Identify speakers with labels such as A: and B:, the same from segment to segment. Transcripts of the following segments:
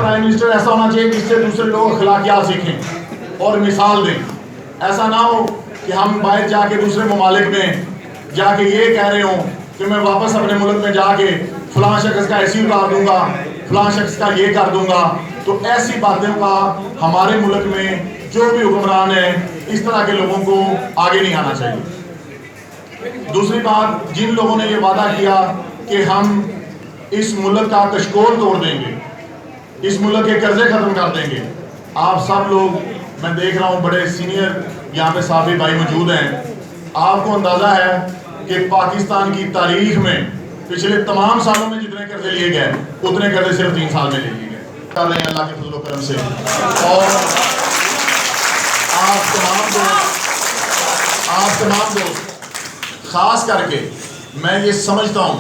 A: Prime minister ऐसा होना चाहिए जिससे दूसरे लोग अखलाकियात सीखें और मिसाल दें। ऐसा ना हो कि हम बाहर जाके दूसरे ममालिक में जाके ये कह रहे हो कि मैं वापस अपने मुल्क में जाके फलां शख्स का ऐसी उतार दूंगा, फलां शख्स का ये कर दूंगा। तो ऐसी बातों का हमारे मुल्क में जो भी हुक्मरान है इस तरह के लोगों को आगे नहीं आना चाहिए। दूसरी बात, जिन लोगों ने ये वादा किया कि हम इस मुल्क का कशकोल तोड़ देंगे, इस मुल्क के कर्जे खत्म कर देंगे, आप सब लोग, मैं देख रहा हूँ बड़े सीनियर यहाँ पे साफी भाई मौजूद हैं, आपको अंदाजा है कि पाकिस्तान की तारीख में पिछले तमाम सालों में जितने कर्जे लिए गए उतने कर्जे सिर्फ 3 साल में ले लिए गए कर रहे हैं अल्लाह के फजल करम से। और आप तमाम दोस्त खास करके मैं ये समझता हूँ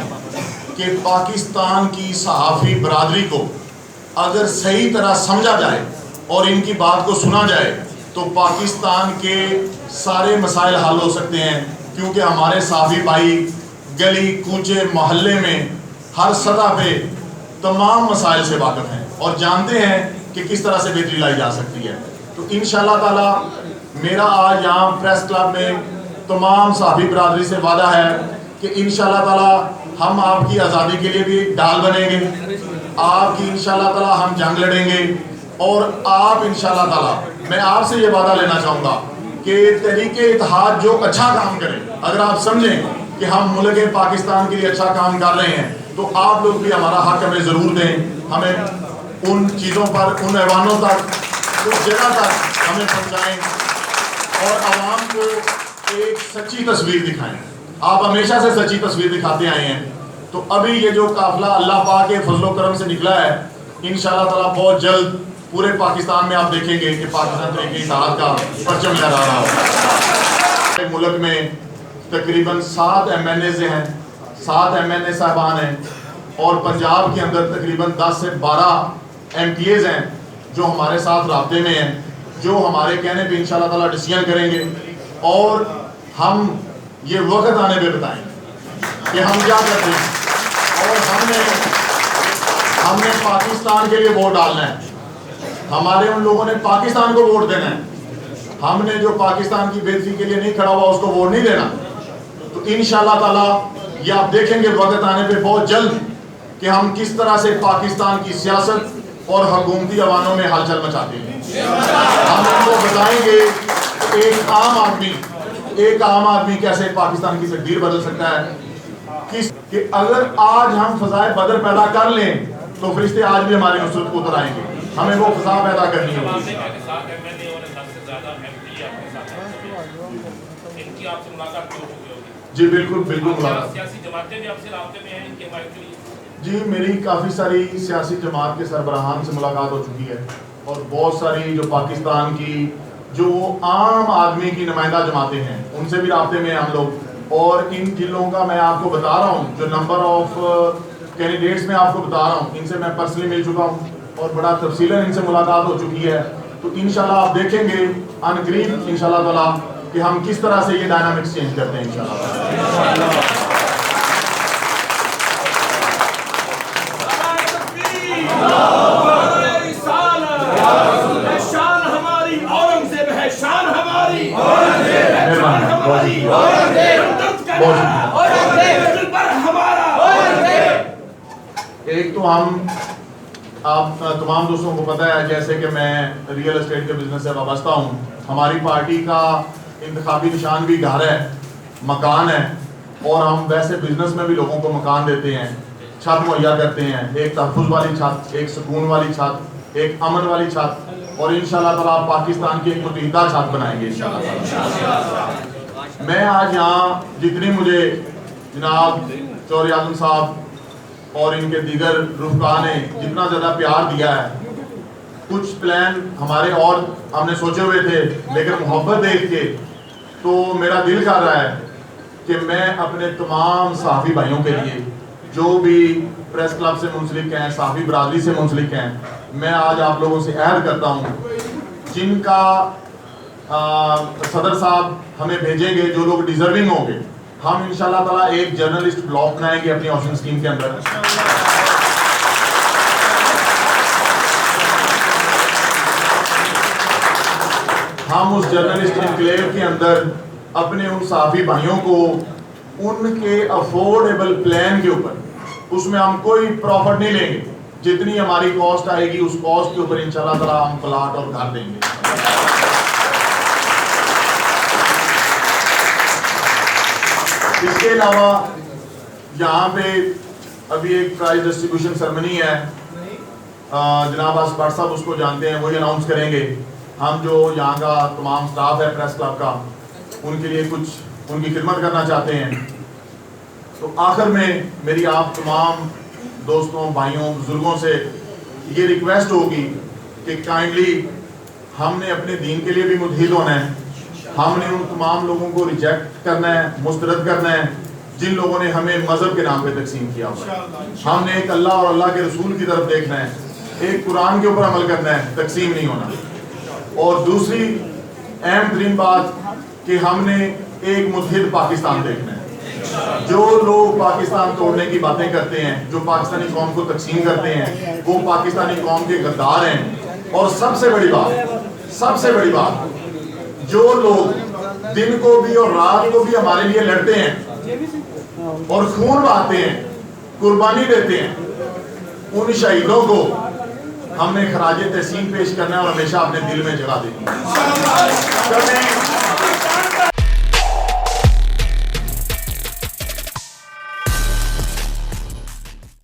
A: कि पाकिस्तान की सहाफ़ी बरादरी को अगर सही तरह समझा जाए और इनकी बात को सुना जाए तो पाकिस्तान के सारे मसाइल हल हो सकते हैं, क्योंकि हमारे सहाफ़ी भाई गली कूचे मोहल्ले में हर सतह पे तमाम मसाइल से वाकिफ़ हैं और जानते हैं कि किस तरह से बेहतरी लाई जा सकती है। तो इंशाअल्लाह ताला मेरा आज यहाँ प्रेस क्लब में तमाम सहाफ़ी बरादरी से वादा है कि इंशाअल्लाह ताला हम आपकी आज़ादी के लिए भी ढाल बनेंगे, आपकी इंशाअल्लाह ताला हम जंग लड़ेंगे और आप इंशाअल्लाह ताला, मैं आपसे ये वादा लेना चाहूँगा कि तहरीके इत्तेहाद जो अच्छा काम करें, अगर आप समझें कि हम मुल्क पाकिस्तान के लिए अच्छा काम कर रहे हैं तो आप लोग भी हमारा हक हमें ज़रूर दें, हमें उन चीज़ों पर, उन ऐवानों तक, उस जगह तक हमें पहुँचाएँ और आवाम को एक सच्ची तस्वीर दिखाएँ। आप हमेशा से सच्ची तस्वीर दिखाते आए हैं, तो अभी ये जो काफिला अल्लाह पाक के फजलो करम से निकला है, इंशाअल्लाह ताला बहुत जल्द पूरे पाकिस्तान में आप देखेंगे कि पाकिस्तान तहरीके इत्तेहाद का परचम लहरा रहा होगा। मुल्क में तकरीबन 7 MNA हैं, 7 MNA साहबान हैं और पंजाब के अंदर तकरीबन 10 से 12 MPAs हैं जो हमारे साथ राब्ते में हैं, जो हमारे कहने पे इंशाअल्लाह ताला डिसीजन करेंगे और हम ये वक्त आने पे बताएंगे कि हम क्या करते हैं। और हमने पाकिस्तान के लिए वोट डालना है, हमारे उन लोगों ने पाकिस्तान को वोट देना है, हमने जो पाकिस्तान की बेइज्जती के लिए नहीं खड़ा हुआ उसको वोट नहीं देना। तो इंशाअल्लाह ताला ये आप देखेंगे वक्त आने पे बहुत जल्द कि हम किस तरह से पाकिस्तान की सियासत और हुकूमती अवानों में हलचल मचाते हैं। हम उनको बताएंगे एक आम आदमी कैसे पाकिस्तान की तकदीर बदल सकता है, कि अगर आज हम फ़ज़ाए बदर पैदा कर लें तो फरिश्ते आज भी हमारे नुसरत को उतर आएंगे, हमें वो फ़ज़ा पैदा करनी होगी। जी बिल्कुल जी, मेरी काफ़ी सारी सियासी जमात के सरबराहान से मुलाकात हो चुकी है और बहुत सारी जो पाकिस्तान की जो आम आदमी की नुमाइंदा जमातें हैं उनसे भी राब्ते में हम लोग, और इन जिलों का मैं आपको बता रहा हूँ, जो नंबर ऑफ कैंडिडेट्स में आपको बता रहा हूँ, इनसे मैं पर्सनली मिल चुका हूँ और बड़ा तफसीलन इनसे मुलाकात हो चुकी है। तो इंशाल्लाह आप देखेंगे अनकरीब इंशाल्लाह ताला कि हम किस तरह से ये डायनामिक्स चेंज करते हैं इंशाल्लाह। एक तो हम, आप तमाम दोस्तों को पता है जैसे कि मैं रियल एस्टेट के बिजनेस से वाबस्ता हूँ, हमारी पार्टी का इंतखाबी निशान भी घर है, मकान है, और हम वैसे बिजनेस में भी लोगों को मकान देते हैं, छत मुहैया करते हैं, एक तहफ़्फ़ुज़ वाली छत, एक सुकून वाली छत, एक अमन वाली छत, और इंशाअल्लाह ताला पाकिस्तान की एक मुत्तहिदा छत बनाएंगे इंशाअल्लाह। मैं आज यहाँ जितनी मुझे जनाब चौधरी आज़म साहब और इनके दीगर रुफ़का ने जितना ज़्यादा प्यार दिया है, कुछ प्लान हमारे और हमने सोचे हुए थे, लेकिन मोहब्बत देख के तो मेरा दिल कर रहा है कि मैं अपने तमाम सहाफ़ी भाइयों के लिए जो भी प्रेस क्लब से मुंसलिक हैं, सहाफ़ी बरादरी से मुंसलिक हैं, मैं आज आप लोगों से अहद करता हूँ, जिनका सदर साहब हमें भेजेंगे, जो लोग डिजर्विंग होंगे, हम इंशाल्लाह ताला एक जर्नलिस्ट ब्लॉक बनाएंगे अपनी ऑप्शन स्कीम के अंदर। हम उस जर्नलिस्ट एनक्लेव के अंदर अपने उन सहाफ़ी भाइयों को उनके अफोर्डेबल प्लान के ऊपर, उसमें हम कोई प्रॉफिट नहीं लेंगे, जितनी हमारी कॉस्ट आएगी उस कॉस्ट के ऊपर इंशाल्लाह ताला हम प्लाट और घर देंगे। इसके अलावा यहाँ पे अभी एक प्राइज डिस्ट्रीब्यूशन सेरेमनी है, जनाब भट्ट साहब उसको जानते हैं, वही अनाउंस करेंगे। हम जो यहाँ का तमाम स्टाफ है प्रेस क्लब का, उनके लिए कुछ उनकी खिदमत करना चाहते हैं। तो आखिर में मेरी आप तमाम दोस्तों, भाइयों, बुजुर्गों से ये रिक्वेस्ट होगी कि काइंडली हमने अपने दीन के लिए भी मुतहिद होना है। हमने उन तमाम लोगों को रिजेक्ट करना है, मुस्तरद करना है जिन लोगों ने हमें मजहब के नाम पे तकसीम किया हुआ है। हमने एक अल्लाह और अल्लाह के रसूल की तरफ देखना है, एक कुरान के ऊपर अमल करना है, तकसीम नहीं होना। और दूसरी अहम तरीन बात कि हमने एक मुतहिद पाकिस्तान देखना है। जो लोग पाकिस्तान तोड़ने की बातें करते हैं, जो पाकिस्तानी कौम को तकसीम करते हैं, वो पाकिस्तानी कौम के गद्दार हैं। और सबसे बड़ी बात, जो लोग दिन को भी और रात को भी हमारे लिए लड़ते हैं और खून बहाते हैं, कुर्बानी देते हैं, उन शहीदों को हमने खराज तहसीन पेश करना है और हमेशा अपने दिल में जगह देनी है।